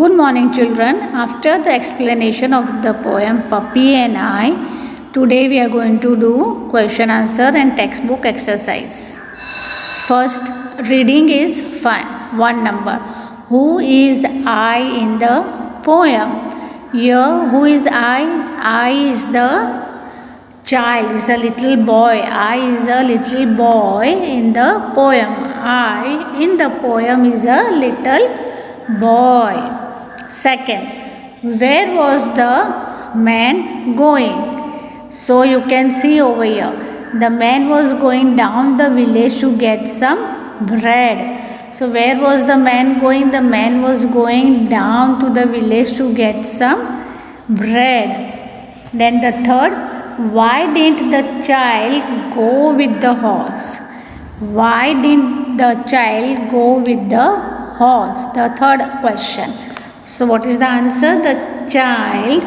Good morning, children. After the explanation of the poem Puppy and I, today we are going to do question answer and textbook exercise. First, reading is fun. One number. Who is I in the poem? Here, who is I? I is the child, is a little boy. I is a little boy in the poem. I in the poem is a little boy. Second, where was the man going? So you can see over here, the man was going down the village to get some bread. So where was the man going? The man was going down to the village to get some bread. Then the third, why didn't the child go with the horse? Why didn't the child go with the horse? The third question. So what is the answer? The child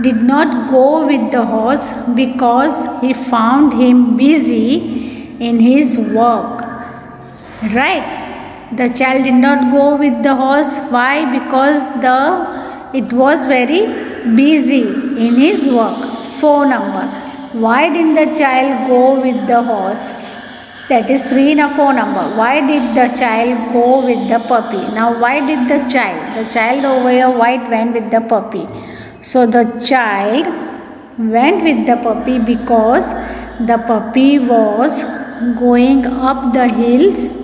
did not go with the horse because he found him busy in his work. Right? The child did not go with the horse. Why? Because it was very busy in his work. 4 number. Why didn't the child go with the horse? That is 3 in a 4 number. Why did the child go with the puppy? Now why did the child over here white went with the puppy? So the child went with the puppy because the puppy was going up the hills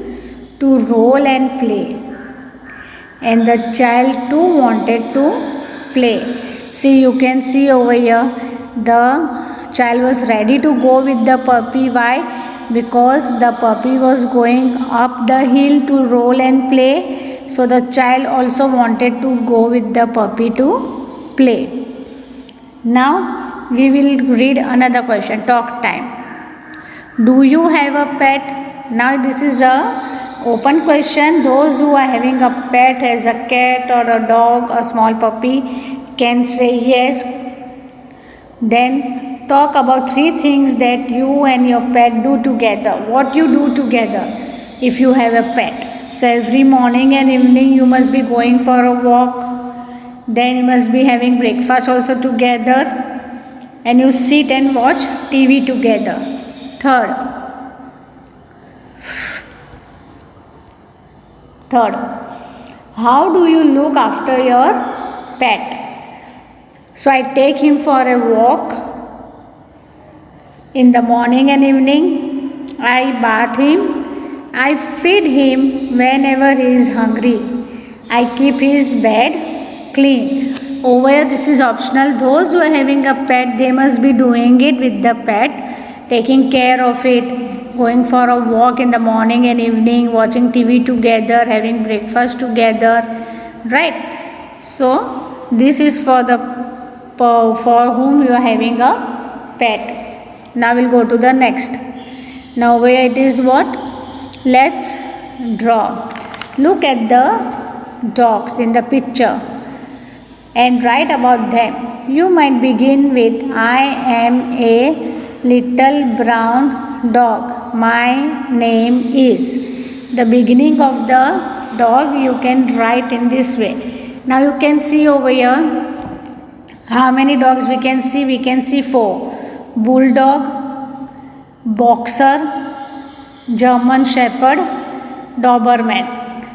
to roll and play. And the child too wanted to play. See, you can see over here, the child was ready to go with the puppy. Why? Because the puppy was going up the hill to roll and play. So the child also wanted to go with the puppy to play. Now we will read another question. Talk time. Do you have a pet? Now this is a open question. Those who are having a pet as a cat or a dog, a small puppy, can say yes. Then talk about 3 things that you and your pet do together. What you do together if you have a pet. So every morning and evening you must be going for a walk. Then you must be having breakfast also together. And you sit and watch TV together. Third, how do you look after your pet? So I take him for a walk in the morning and evening. I bath him. I feed him whenever he is hungry. I keep his bed clean. Over here this is optional. Those who are having a pet, they must be doing it with the pet, taking care of it, going for a walk in the morning and evening, watching TV together, having breakfast together, right? So this is for whom you are having a pet. Now we'll go to the next. Now where it is what? Let's draw. Look at the dogs in the picture and write about them. You might begin with I am a little brown dog. My name is. The beginning of the dog you can write in this way. Now you can see over here how many dogs we can see? We can see 4. Bulldog, Boxer, German Shepherd, Doberman.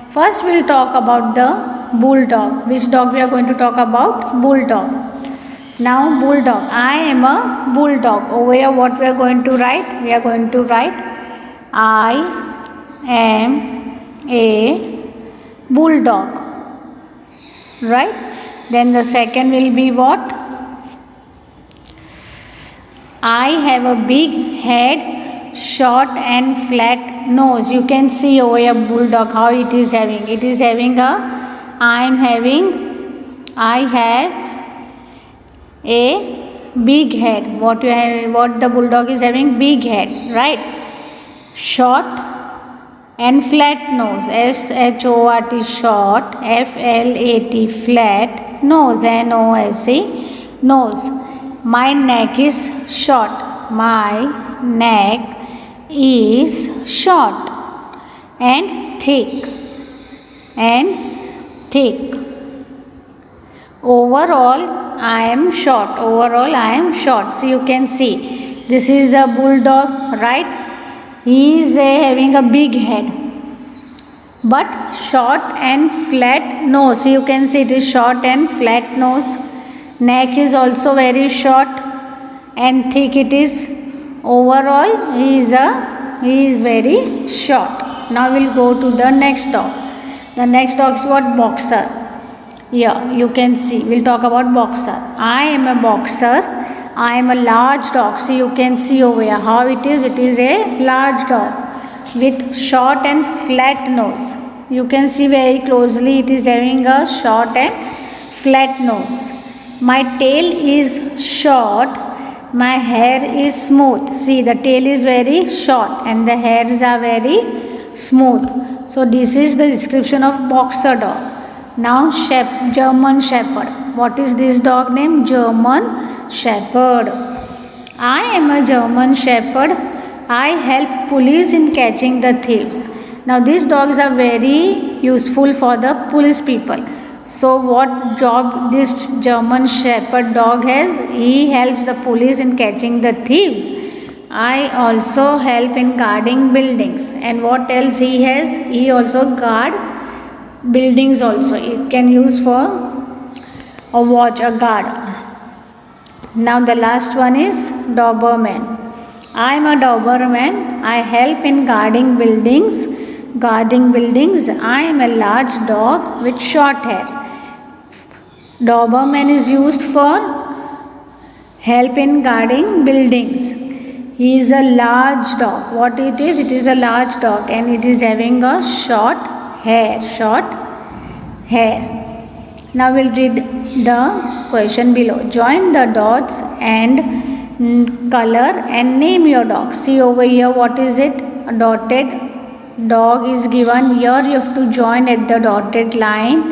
First we'll talk about the Bulldog. Which dog we are going to talk about? Bulldog. Now Bulldog. I am a Bulldog. Over here what we are going to write? We are going to write I am a Bulldog. Right? Then the second will be what? I have a big head, short and flat nose. You can see over here Bulldog how it is having. It is having I have a big head. What the Bulldog is having? Big head, right? Short and flat nose. SHORT short, FLAT flat, nose, NOSE nose. My neck is short. My neck is short and thick. Overall, I am short. Overall, I am short. So you can see this is a bulldog, right? He is having a big head, but short and flat nose. You can see it is short and flat nose. Neck is also very short and thick. It is overall he is very short. Now we'll go to the next dog. The next dog is what? Boxer. Yeah, you can see. We'll talk about boxer. I am a boxer. I am a large dog. So you can see over here how it is. It is a large dog with short and flat nose. You can see very closely. It is having a short and flat nose. My tail is short. My hair is smooth. See, the tail is very short and the hairs are very smooth. So this is the description of boxer dog. Now German Shepherd. What is this dog name? German Shepherd. I am a German Shepherd. I help police in catching the thieves. Now these dogs are very useful for the police people. So what job this German Shepherd dog has? He helps the police in catching the thieves. I also help in guarding buildings. And what else he has? He also guard buildings also. It can use for a watch, a guard. Now the last one is Doberman. I am a Doberman. I help in guarding buildings. I am a large dog with short hair. Doberman is used for help in guarding buildings. He is a large dog. What it is? It is a large dog and it is having a short hair. Now we'll read the question below. Join the dots and color and name your dog. See over here, what is it? A dotted dog is given. Here you have to join at the dotted line,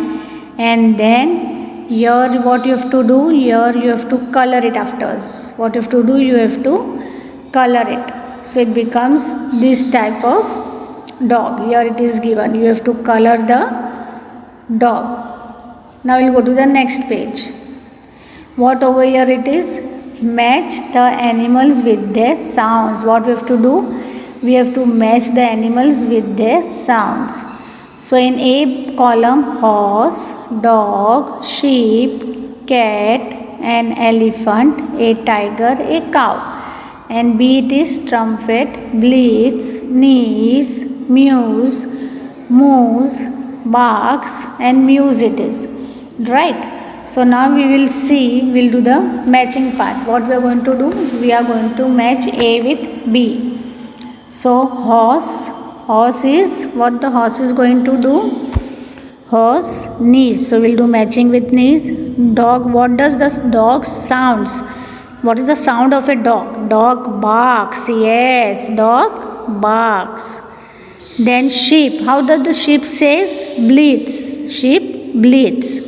and then here what you have to do? Here you have to color it afterwards. What you have to do? You have to color it. So it becomes this type of dog. Here it is given. You have to color the dog. Now we'll go to the next page. What over here it is? Match the animals with their sounds. What we have to do? We have to match the animals with their sounds. So in A column, horse, dog, sheep, cat, an elephant, a tiger, a cow. And B it is trumpet, bleats, sneeze, mews, moves, barks, and mews it is. Right? So now we will see, we'll do the matching part. What we are going to do? We are going to match A with B. So horse is, what the horse is going to do? Horse, knees. So we'll do matching with knees. Dog, what does the dog sounds? What is the sound of a dog? Dog barks. Yes, dog barks. Then sheep. How does the sheep says? Bleats. Sheep bleats.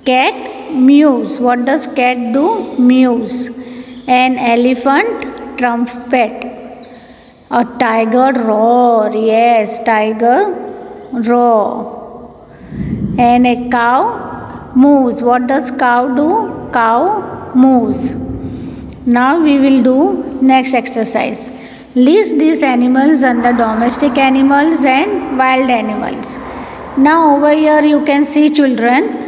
Cat mews. What does cat do? Mews. An elephant trumpet. A tiger roar. Yes, tiger roar. And a cow moves. What does cow do? Cow moves. Now we will do next exercise. List these animals under domestic animals and wild animals. Now over here you can see, children,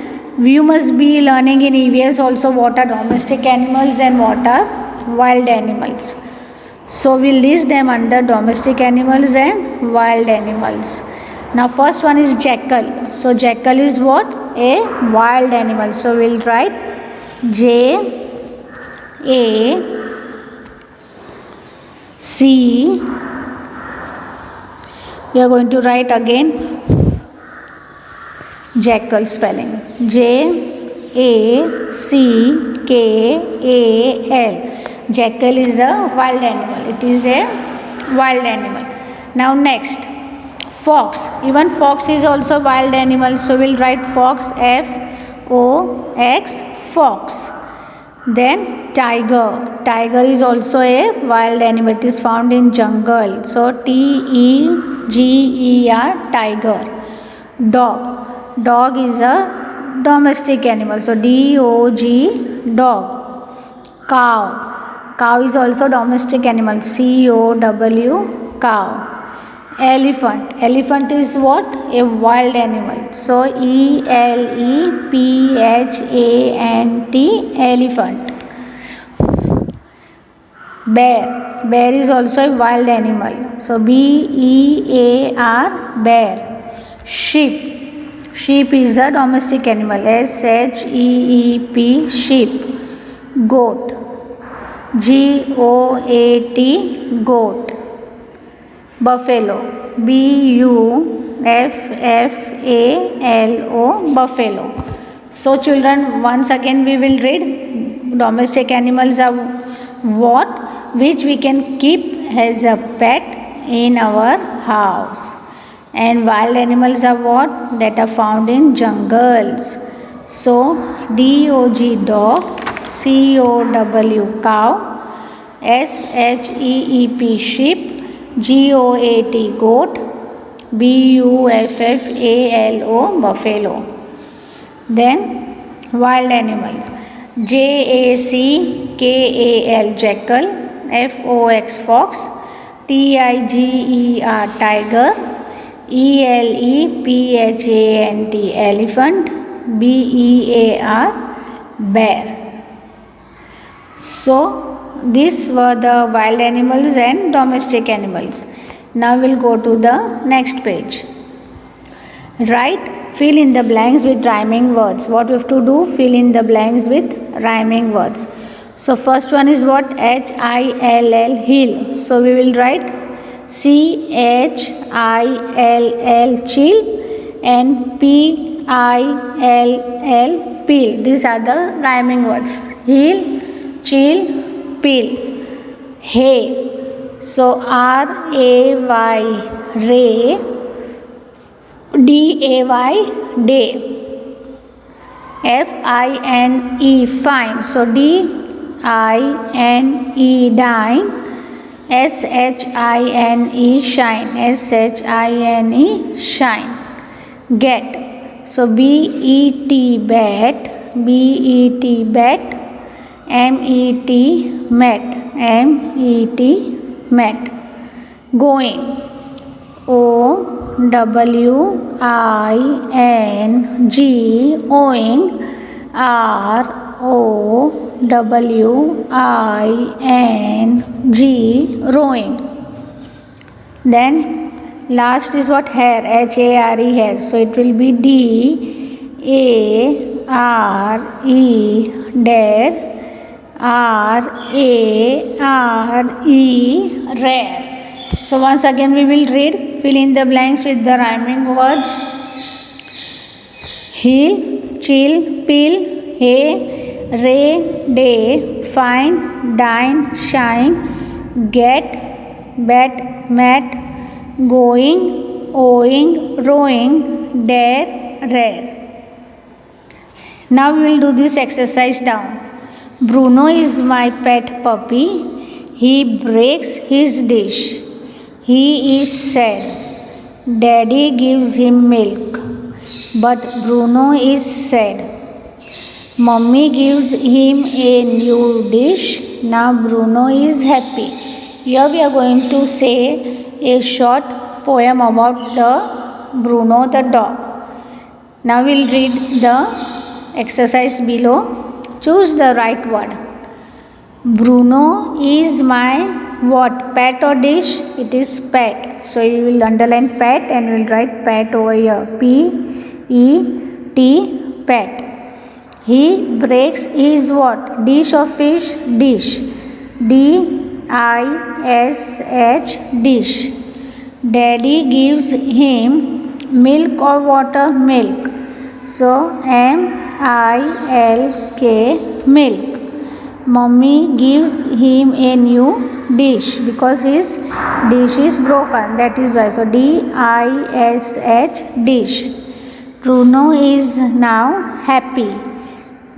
you must be learning in EVS also what are domestic animals and what are wild animals. So we list them under domestic animals and wild animals. Now first one is jackal. So jackal is what? A wild animal. So we'll write J A C. We are going to write again jackal spelling. J A C K A L. Jackal is a wild animal. It is a wild animal. Now next, fox. Even fox is also wild animal. So we'll write fox, F-O-X, fox. Then tiger. Tiger is also a wild animal. It is found in jungle. So T-E-G-E-R, tiger. Dog. Dog is a domestic animal. So D-O-G, dog. Cow. Cow is also domestic animal. C-O-W, cow. Elephant. Elephant is what? A wild animal. So E-L-E-P-H-A-N-T, elephant. Bear. Bear is also a wild animal. So B-E-A-R, bear. Sheep. Sheep is a domestic animal. S-H-E-E-P, sheep. Goat. G-O-A-T, goat. Buffalo. B-U-F-F-A-L-O, buffalo. So children, once again we will read. Domestic animals are what? Which we can keep as a pet in our house. And wild animals are what? That are found in jungles. So D-O-G, dog. C-O-W, cow. S-H-E-E-P, sheep. G-O-A-T, goat. B-U-F-F-A-L-O, buffalo. Then wild animals. J-A-C-K-A-L, jackal. F-O-X, fox. T-I-G-E-R, tiger. E-L-E-P-H-A-N-T, elephant. B-E-A-R, bear. So these were the wild animals and domestic animals. Now we'll go to the next page. Write, fill in the blanks with rhyming words. What we have to do? Fill in the blanks with rhyming words. So first one is what? H-I-L-L, hill. So we will write C-H-I-L-L, chill, and P-I-L-L, peel. These are the rhyming words. Hill, chill, peel. Hay. So R-A-Y, ray. D-A-Y, day. F-I-N-E, fine. So D-I-N-E, dine. S-H-I-N-E, shine. S-H-I-N-E, shine. Get. So B-E-T, bet. B-E-T, bet. M-E-T, met. M-E-T, met. Going. O-W-I-N-G, owing. R-O-W-I-N-G, rowing. Then last is what? Hare. H-A-R-E, hare. So it will be D-A-R-E, dare. R-A-R-E, rare. So once again we will read. Fill in the blanks with the rhyming words. Hill, chill, peel, hay, ray, day, fine, dine, shine, get, bet, met, going, owing, rowing, dare, rare. Now we will do this exercise down. Bruno is my pet puppy. He breaks his dish. He is sad. Daddy gives him milk. But Bruno is sad. Mummy gives him a new dish. Now Bruno is happy. Here we are going to say a short poem about the Bruno the dog. Now we will read the exercise below. Choose the right word. Bruno is my what? Pet or dish? It is pet. So you will underline pet and we will write pet over here. P-E-T, pet. He breaks his what? Dish or fish? Dish. D-I-S-H, dish. Daddy gives him milk or water? Milk. So M-I-L-K, milk. Mummy gives him a new dish because his dish is broken. That is why. So D-I-S-H, dish. Bruno is now happy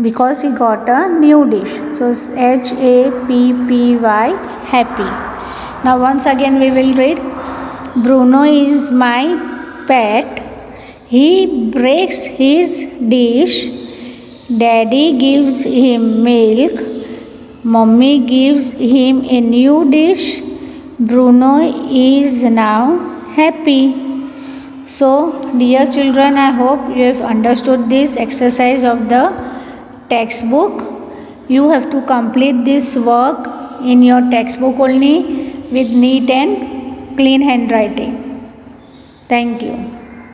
because he got a new dish. So H-A-P-P-Y, happy. Now once again we will read. Bruno is my pet. He breaks his dish. Daddy gives him milk. Mommy gives him a new dish. Bruno is now happy. So, dear children, I hope you have understood this exercise of the textbook. You have to complete this work in your textbook only with neat and clean handwriting. Thank you.